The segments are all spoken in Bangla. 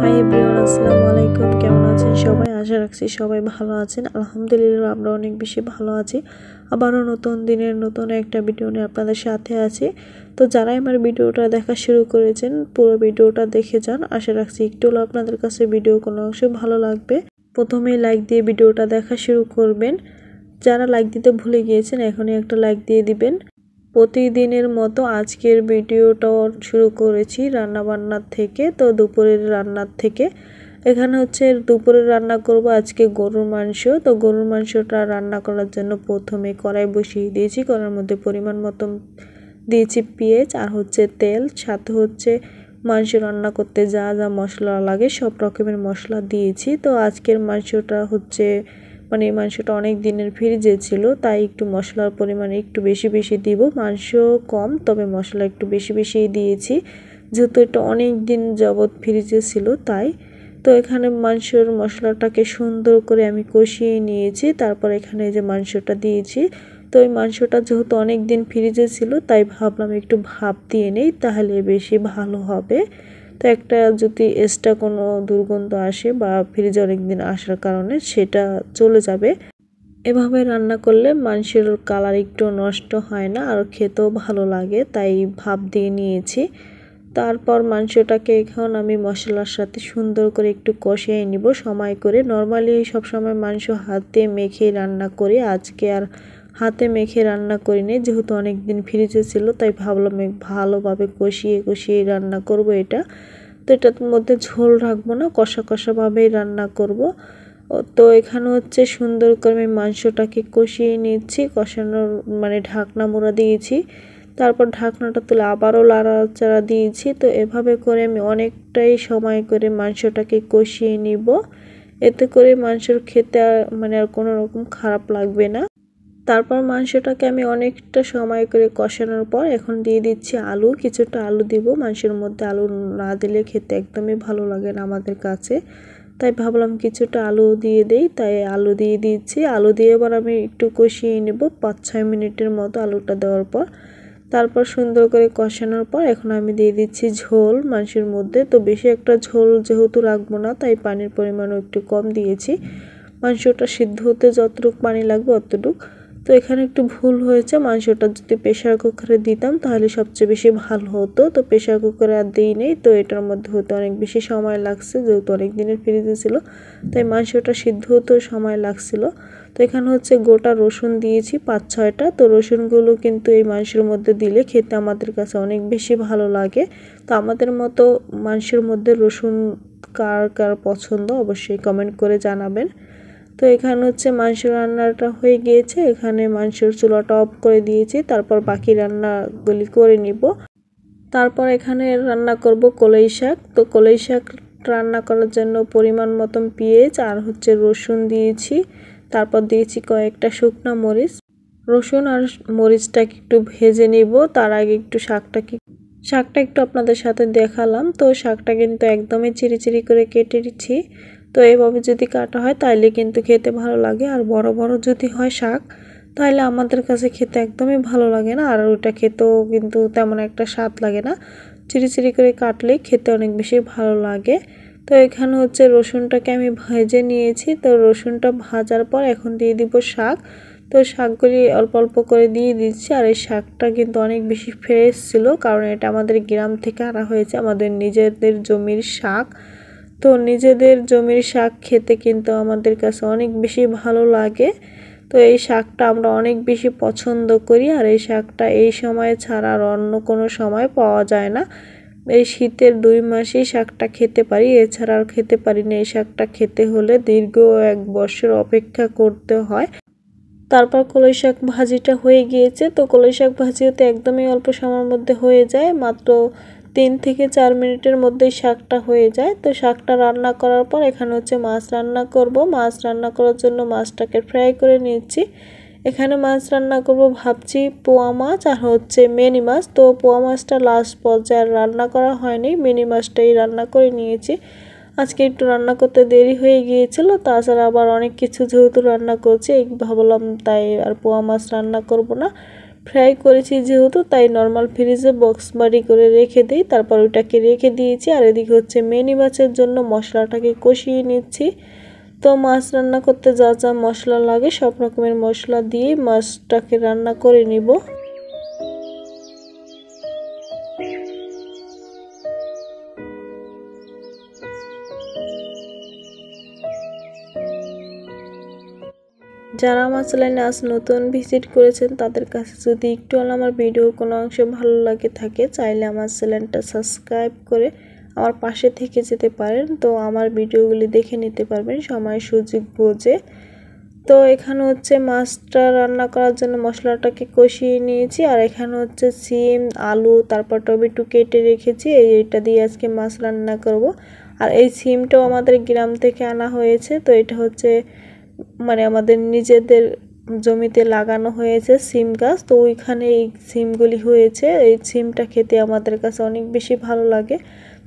হাই এভরিওয়ান, আসসালামু আলাইকুম। কেমন আছেন সবাই? আশা রাখছি সবাই ভালো আছেন। আলহামদুলিল্লাহ আমরা অনেক বেশি ভালো আছি। আবারও নতুন দিনের নতুন একটা ভিডিও নিয়ে আপনাদের সাথে আছি। তো যারাই আমার ভিডিওটা দেখা শুরু করেছেন পুরো ভিডিওটা দেখে যান। আশা রাখছি একটু হলেও আপনাদের কাছে ভিডিও কোনো অংশ ভালো লাগবে। প্রথমেই লাইক দিয়ে ভিডিওটা দেখা শুরু করবেন। যারা লাইক দিতে ভুলে গিয়েছেন এখনই একটা লাইক দিয়ে দিবেন। প্রতিদিনের মতো আজকের ভিডিওটাও শুরু করেছি রান্নাবান্নার থেকে। তো দুপুরের রান্নার থেকে এখানে হচ্ছে দুপুরের রান্না করব আজকে গরুর মাংস। তো গরুর মাংসটা রান্না করার জন্য প্রথমে কড়াই বসিয়ে দিয়েছি। কড়াইয়ের মধ্যে পরিমাণ মতো দিয়েছি পেঁয়াজ আর হচ্ছে তেল, সাথে হচ্ছে মাংস রান্না করতে যা যা মশলা লাগে সব রকমের মশলা দিয়েছি। তো আজকের মাংসটা হচ্ছে এই মাংসটা অনেক দিনের ফ্রিজে ছিল, তাই একটু মশলার পরিমাণ একটু বেশি বেশি দিব। মাংস কম, তবে মশলা একটু বেশি বেশি দিয়েছি, যেহেতু এটা অনেক দিন যাবৎ ফ্রিজে ছিল তাই। তো এখানে মাংসের মশলাটাকে সুন্দর করে আমি কষিয়ে নিয়েছি। তারপর এখানে যে মাংসটা দিয়েছি। তো ওই মাংসটা যেহেতু অনেক দিন ফ্রিজে ছিল তাই ভাবলাম একটু ভাপ দিয়ে নেই, তাহলে বেশি ভালো হবে। তো একটা যদি এক্সট্রা কোনো দুর্গন্ধ আসে বা ফ্রিজে অনেক দিন আসার কারণে সেটা চলে যাবে। এভাবে রান্না করলে মাংসের কালার একটু নষ্ট হয় না আর খেতেও ভালো লাগে, তাই ভাপ দিয়ে নিয়েছি। তারপর মাংসটাকে এখন আমি মশলার সাথে সুন্দর করে একটু কষিয়ে নিব সময় করে। নর্মালি সবসময় মাংস হাত দিয়ে মেখে রান্না করি, আজকে আর হাতে মেখে রান্না করিনি, যেহেতু অনেক দিন ফ্রিজে ছিল তাই ভাবলাম ভালোভাবে কষিয়ে কষিয়ে রান্না করব এটা। তো এটার মধ্যে ঝোল রাখবো না, কষা কষাভাবেই রান্না করব। তো এখানে হচ্ছে সুন্দর করে আমি মাংসটাকে কষিয়ে নিচ্ছি। কষানোর ঢাকনা মোড়া দিয়েছি, তারপর ঢাকনাটা তুলে আবারও লাড়াচাড়া দিয়েছি। তো এভাবে করে আমি অনেকটাই সময় করে মাংসটাকে কষিয়ে নিব। এতে করে মাংসের খেতে আর কোনো রকম খারাপ লাগবে না। তারপর মাংসটাকে আমি অনেকটা সময় করে কষানোর পর এখন দিয়ে দিচ্ছি আলু। কিছুটা আলু দিব, মাংসের মধ্যে আলু না দিলে খেতে একদমই ভালো লাগে না আমাদের কাছে, তাই ভাবলাম কিছুটা আলু দিয়ে দেই, তাই আলু দিয়ে দিচ্ছি। আলু দিয়ে এবার আমি একটু কষিয়ে নেব 5-6 মিনিটের মতো আলুটা দেওয়ার পর। তারপর সুন্দর করে কষানোর পর এখন আমি দিয়ে দিচ্ছি ঝোল মাংসের মধ্যে। তো বেশি একটা ঝোল যেহেতু রাখবো না তাই পানির পরিমাণও একটু কম দিয়েছি। মাংসটা সিদ্ধ হতে যতটুকু পানি লাগবে অতটুকু। তো এখানে একটু ভুল হয়েছে, মাংসটা যদি প্রেশার কুকারে দিতাম তাহলে সবচেয়ে বেশি ভালো হতো। তো প্রেশার কুকারে আর দিই নেই, তো এটার মধ্যে হতে অনেক বেশি সময় লাগছে, যেহেতু অনেক দিনের ফ্রিজে ছিল তাই মাংসটা সিদ্ধ হতেও সময় লাগছিল। তো এখানে হচ্ছে গোটা রসুন দিয়েছি 5-6টা। তো রসুনগুলো কিন্তু এই মাংসের মধ্যে দিলে খেতে আমাদের কাছে অনেক বেশি ভালো লাগে। তো আমাদের মতো মাংসের মধ্যে রসুন কার কার পছন্দ অবশ্যই কমেন্ট করে জানাবেন। তো এখানে হচ্ছে মাংস রান্নাটা হয়ে গিয়েছে, এখানে মাংসের চুলাটা অফ করে দিয়েছি। তারপর বাকি রান্নাগুলি করে নিব। তারপর এখানে রান্না করব কলই শাক। তো কলই শাক রান্না করার জন্য পরিমাণ মতন পেঁয়াজ আর হচ্ছে রসুন দিয়েছি। তারপর দিয়েছি কয়েকটা শুকনো মরিচ। রসুন আর মরিচটাকে একটু ভেজে নিব, তার আগে একটু শাকটা একটু আপনাদের সাথে দেখালাম। তো শাকটা কিন্তু একদমই চিরি চিরি করে কেটে দিচ্ছি। তো এভাবে যদি কাটা হয় তাহলে কিন্তু খেতে ভালো লাগে, আর বড় বড় যদি হয় শাক তাহলে আমাদের কাছে খেতে একদমই ভালো লাগে না, আর ওটা খেতেও কিন্তু তেমন একটা স্বাদ লাগে না। চিরি চিরি করে কাটলে খেতে অনেক বেশি ভালো লাগে। তো এখানে হচ্ছে রসুনটাকে আমি ভেজে নিয়েছি। তো রসুনটা ভাজার পর এখন দিয়ে দিব শাক। তো শাকগুলি অল্প অল্প করে দিয়ে দিচ্ছি। আর এই শাকটা কিন্তু অনেক বেশি ফ্রেশ ছিল, কারণ এটা আমাদের গ্রাম থেকে আনা হয়েছে, আমাদের নিজেদের জমির শাক। তো নিজেদের জমির শাক খেতে কিন্তু আমাদের কাছে অনেক বেশি ভালো লাগে। তো এই শাকটা আমরা অনেক বেশি পছন্দ করি, আর এই শাকটা এই সময় ছাড়া আর অন্য কোনো সময় পাওয়া যায় না। এই শীতের 2 মাসেই শাকটা খেতে পারি, এছাড়া আর খেতে পারি না। এই শাকটা খেতে হলে দীর্ঘ 1 বছর অপেক্ষা করতে হয়। তারপর কলই শাক ভাজিটা হয়ে গিয়েছে। তো কলই শাক ভাজিও তো একদমই অল্প সময়ের মধ্যে হয়ে যায়, মাত্র 3 থেকে 4 মিনিটের মধ্যেই শাকটা হয়ে যায়। তো শাকটা রান্না করার পর এখানে হচ্ছে মাছ রান্না করব। মাছ রান্না করার জন্য মাছটাকে ফ্রাই করে নিচ্ছি। এখানে মাছ রান্না করব ভাবছি পোয়া মাছ আর হচ্ছে মিনি মাছ। তো পোয়া মাছটা লাস্ট পর্যায়ে রান্না করা হয়নি, মিনি মাছটাই রান্না করে নিয়েছি। আজকে একটু রান্না করতে দেরি হয়ে গিয়েছিল, তাছাড়া আবার অনেক কিছু যেহেতু রান্না করছি ভাবলাম তাই আর পোয়া মাছ রান্না করব না, ফ্রাই করেছি যেহেতু তাই নর্মাল ফ্রিজে বক্স বাড়ি করে রেখে দিই। তারপর ওইটাকে রেখে দিয়েছি। আর এদিকে হচ্ছে মিনি মাছের জন্য মশলাটাকে কষিয়ে নিচ্ছি। তো মাছ রান্না করতে যা যা মশলা লাগে সব রকমের মশলা দিয়ে মাছটাকে রান্না করে নিব। যারা আমার চ্যানেলে আজ নতুন ভিজিট করেছেন তাদের কাছে যদি একটু হলে আমার ভিডিও কোনো অংশে ভালো লাগে থাকে চাইলে আমার চ্যানেলটা সাবস্ক্রাইব করে আমার পাশে থেকে যেতে পারেন। তো আমার ভিডিওগুলি দেখে নিতে পারবেন সময় সুযোগ বুঝে। তো এখানে হচ্ছে মাছটা রান্না করার জন্য মশলাটাকে কষিয়ে নিয়েছি। আর এখানে হচ্ছে সিম, আলু, তারপর টমেটো কেটে রেখেছি। এইটা দিয়ে আজকে মাছ রান্না করব। আর এই সিমটাও আমাদের গ্রাম থেকে আনা হয়েছে। তো এটা হচ্ছে মানে আমাদের নিজেদের জমিতে লাগানো হয়েছে সিম গাছ। তো ওইখানে এই সিমগুলি হয়েছে। এই সিমটা খেতে আমাদের কাছে অনেক বেশি ভালো লাগে।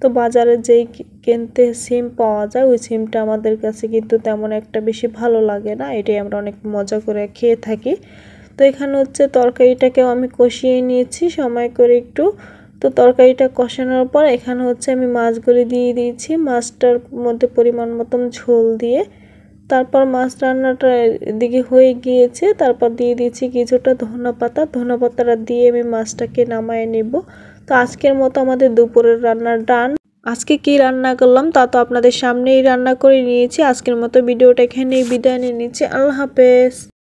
তো বাজারে যেই কিনতে সিম পাওয়া যায় ওই সিমটা আমাদের কাছে কিন্তু তেমন একটা বেশি ভালো লাগে না। এটাই আমরা অনেক মজা করে খেয়ে থাকি। তো এখানে হচ্ছে তরকারিটাকেও আমি কষিয়ে নিয়েছি সময় করে একটু। তো তরকারিটা কষানোর পর এখানে হচ্ছে আমি মাছগুলি দিয়ে দিয়েছি। মাছটার মধ্যে পরিমাণ মতন ঝোল দিয়ে তারপর মাছ রান্নাটা এদিকে হয়ে গিয়েছে। তারপর দিয়ে দিয়েছি কিছুটা ধনেপাতাটা দিয়ে আমি মাছটাকে নামায় নেব। তো আজকের মতো আমাদের দুপুরের রান্না ডান। আজকে কি রান্না করলাম তা তো আপনাদের সামনেই রান্না করে নিয়েছি। আজকের মতো ভিডিওটা এখানেই বিদায় নিয়ে নিচ্ছি। আল্লাহ হাফেজ।